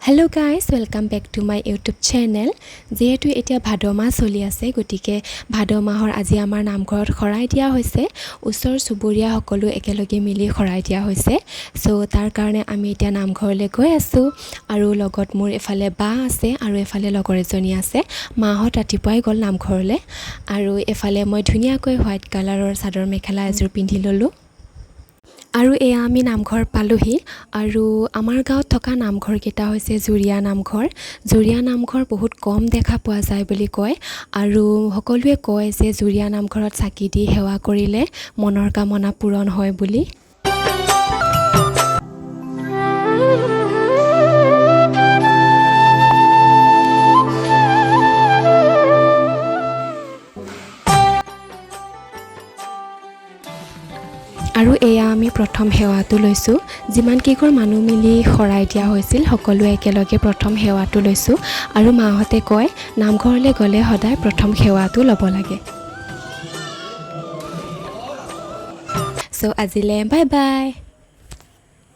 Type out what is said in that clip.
Hello guys, welcome back to my YouTube channel. যেহেতু এতিয়া ভাদ মাহ চলি আছে গতিকে ভাদ মাহৰ আজি আমাৰ নামঘৰত খৰাই দিয়া হৈছে ওচৰ চুবুৰীয়া সকলো একেলগে মিলি খৰাই দিয়া হৈছে সো তাৰ কাৰণে আমি এতিয়া নামঘৰলৈ গৈ আছো আৰু লগত মোৰ এফালে বা আছে আৰু এফালে লগৰ এজনী আছে মাহত ৰাতিপুৱাই গল নামঘৰলৈ আৰু এফালে মই ধুনিয়াকৈ হোৱাইট কালাৰৰ চাদৰ মেখেলা এযোৰ পিন্ধি ললো আৰু এয়া আমি নামঘৰ পালোহি আৰু আমাৰ গাঁৱত থকা নামঘৰ কেইটা হৈছে জুৰিয়া নামঘৰ বহুত কম দেখা পোৱা যায় বুলি কয় আৰু সকলোৱে কয় যে জুৰিয়া নামঘৰত চাকি দি সেৱা কৰিলে মনৰ কামনা পূৰণ হয় বুলি আৰু এয়া আমি প্ৰথম সেৱাটো লৈছো যিমান কেইঘৰ মানুহ মিলি খৰাই দিয়া হৈছিল সকলোৱে একেলগে প্ৰথম সেৱাটো লৈছো আৰু মাহতে কয় নামঘৰলৈ গলে সদায় প্ৰথম সেৱাটো ল'ব লাগে সো আজিলে বাই বাই